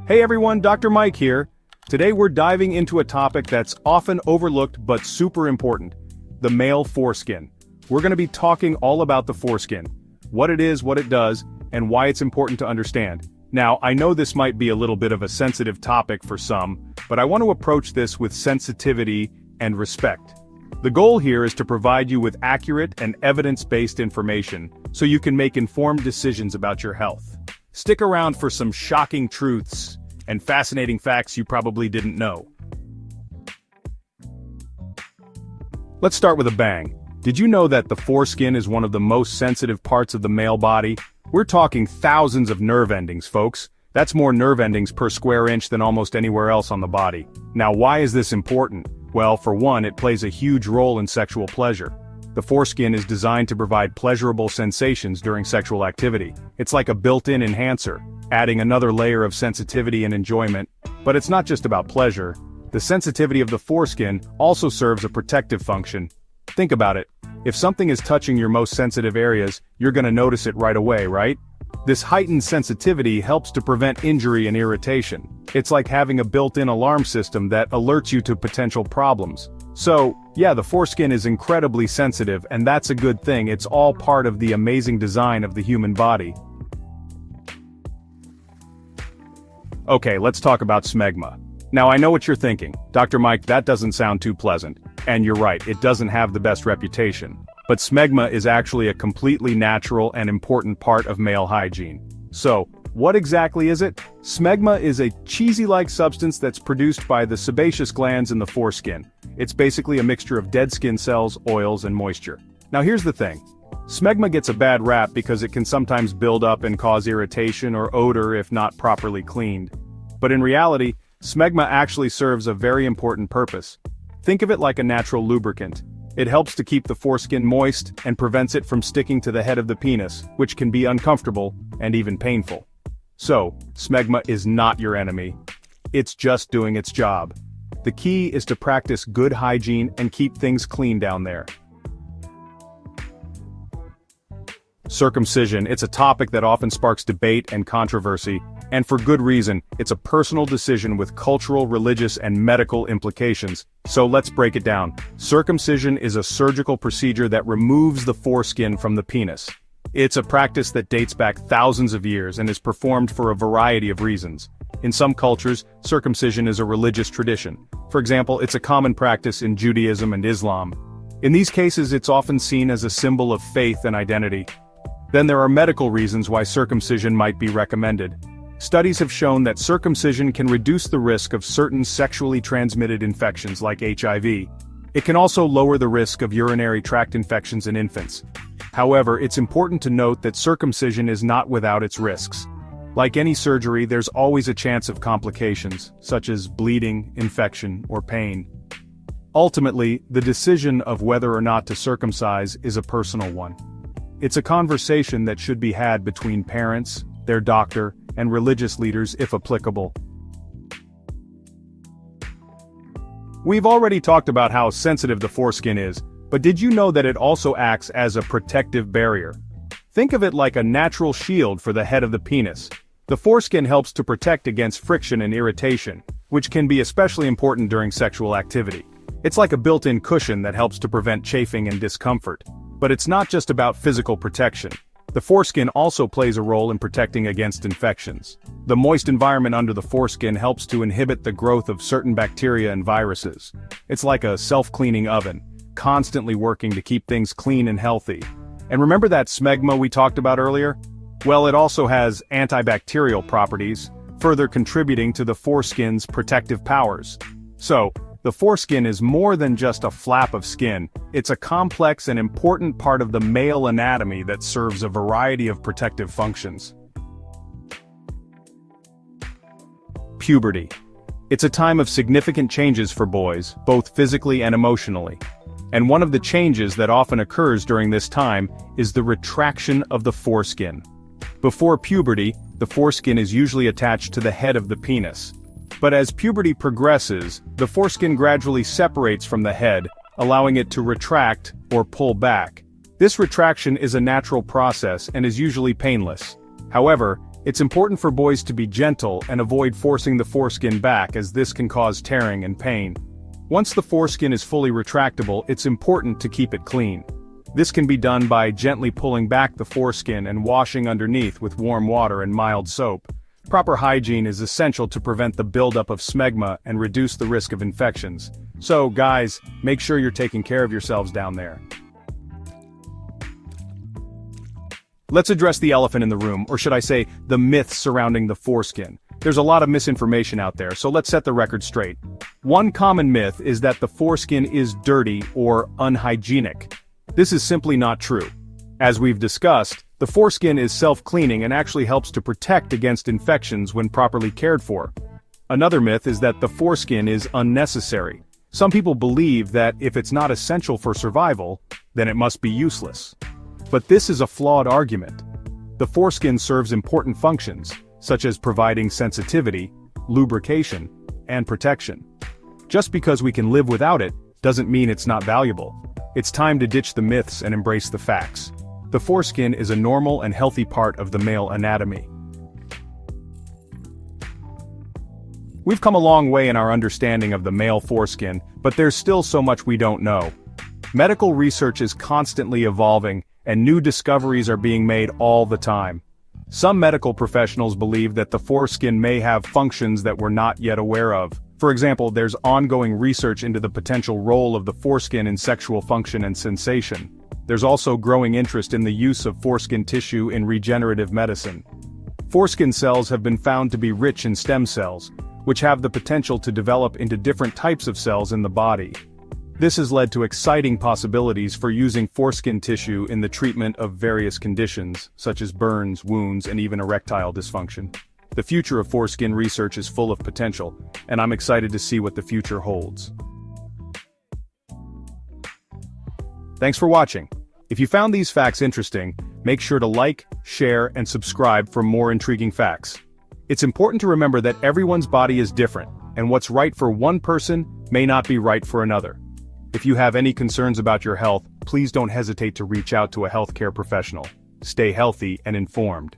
Hey everyone, Dr. Mike here. Today we're diving into a topic that's often overlooked but super important: the male foreskin. We're going to be talking all about the foreskin, what it is, what it does, and why it's important to understand. Now, I know this might be a little bit of a sensitive topic for some, but I want to approach this with sensitivity and respect. The goal here is to provide you with accurate and evidence-based information so you can make informed decisions about your health. Stick around for some shocking truths and fascinating facts you probably didn't know. Let's start with a bang. Did you know that the foreskin is one of the most sensitive parts of the male body? We're talking thousands of nerve endings, folks. That's more nerve endings per square inch than almost anywhere else on the body. Now, why is this important? Well, for one, it plays a huge role in sexual pleasure. The foreskin is designed to provide pleasurable sensations during sexual activity. It's like a built-in enhancer, adding another layer of sensitivity and enjoyment. But it's not just about pleasure. The sensitivity of the foreskin also serves a protective function. Think about it. If something is touching your most sensitive areas, you're gonna notice it right away, right? This heightened sensitivity helps to prevent injury and irritation. It's like having a built-in alarm system that alerts you to potential problems. So, yeah, the foreskin is incredibly sensitive, and that's a good thing. It's all part of the amazing design of the human body. Okay, let's talk about smegma. Now, I know what you're thinking. Dr. Mike, that doesn't sound too pleasant. And you're right, it doesn't have the best reputation. But smegma is actually a completely natural and important part of male hygiene. So, what exactly is it? Smegma is a cheesy-like substance that's produced by the sebaceous glands in the foreskin. It's basically a mixture of dead skin cells, oils, and moisture. Now here's the thing. Smegma gets a bad rap because it can sometimes build up and cause irritation or odor if not properly cleaned. But in reality, smegma actually serves a very important purpose. Think of it like a natural lubricant. It helps to keep the foreskin moist and prevents it from sticking to the head of the penis, which can be uncomfortable and even painful. So, smegma is not your enemy. It's just doing its job. The key is to practice good hygiene and keep things clean down there. Circumcision, it's a topic that often sparks debate and controversy, and for good reason. It's a personal decision with cultural, religious, and medical implications. So let's break it down. Circumcision is a surgical procedure that removes the foreskin from the penis. It's a practice that dates back thousands of years and is performed for a variety of reasons. In some cultures, circumcision is a religious tradition. For example, it's a common practice in Judaism and Islam. In these cases, it's often seen as a symbol of faith and identity. Then there are medical reasons why circumcision might be recommended. Studies have shown that circumcision can reduce the risk of certain sexually transmitted infections like HIV. It can also lower the risk of urinary tract infections in infants. However, it's important to note that circumcision is not without its risks. Like any surgery, there's always a chance of complications, such as bleeding, infection, or pain. Ultimately, the decision of whether or not to circumcise is a personal one. It's a conversation that should be had between parents, their doctor, and religious leaders if applicable. We've already talked about how sensitive the foreskin is, but did you know that it also acts as a protective barrier? Think of it like a natural shield for the head of the penis. The foreskin helps to protect against friction and irritation, which can be especially important during sexual activity. It's like a built-in cushion that helps to prevent chafing and discomfort. But it's not just about physical protection. The foreskin also plays a role in protecting against infections. The moist environment under the foreskin helps to inhibit the growth of certain bacteria and viruses. It's like a self-cleaning oven, constantly working to keep things clean and healthy. And remember that smegma we talked about earlier? Well, it also has antibacterial properties, further contributing to the foreskin's protective powers. So, the foreskin is more than just a flap of skin. It's a complex and important part of the male anatomy that serves a variety of protective functions. Puberty. It's a time of significant changes for boys, both physically and emotionally. And one of the changes that often occurs during this time is the retraction of the foreskin. Before puberty, the foreskin is usually attached to the head of the penis. But as puberty progresses, the foreskin gradually separates from the head, allowing it to retract or pull back. This retraction is a natural process and is usually painless. However, It's important for boys to be gentle and avoid forcing the foreskin back, as this can cause tearing and pain. Once the foreskin is fully retractable, it's important to keep it clean. This can be done by gently pulling back the foreskin and washing underneath with warm water and mild soap. Proper hygiene is essential to prevent the buildup of smegma and reduce the risk of infections. So, guys, make sure you're taking care of yourselves down there. Let's address the elephant in the room, or should I say, the myths surrounding the foreskin. There's a lot of misinformation out there, so let's set the record straight. One common myth is that the foreskin is dirty or unhygienic. This is simply not true. As we've discussed, the foreskin is self-cleaning and actually helps to protect against infections when properly cared for. Another myth is that the foreskin is unnecessary. Some people believe that if it's not essential for survival, then it must be useless. But this is a flawed argument. The foreskin serves important functions, such as providing sensitivity, lubrication, and protection. Just because we can live without it, doesn't mean it's not valuable. It's time to ditch the myths and embrace the facts. The foreskin is a normal and healthy part of the male anatomy. We've come a long way in our understanding of the male foreskin, but there's still so much we don't know. Medical research is constantly evolving, and new discoveries are being made all the time. Some medical professionals believe that the foreskin may have functions that we're not yet aware of. For example, there's ongoing research into the potential role of the foreskin in sexual function and sensation. There's also growing interest in the use of foreskin tissue in regenerative medicine. Foreskin cells have been found to be rich in stem cells, which have the potential to develop into different types of cells in the body. This has led to exciting possibilities for using foreskin tissue in the treatment of various conditions, such as burns, wounds, and even erectile dysfunction. The future of foreskin research is full of potential, and I'm excited to see what the future holds. Thanks for watching. If you found these facts interesting, make sure to like, share, and subscribe for more intriguing facts. It's important to remember that everyone's body is different, and what's right for one person may not be right for another. If you have any concerns about your health, please don't hesitate to reach out to a healthcare professional. Stay healthy and informed.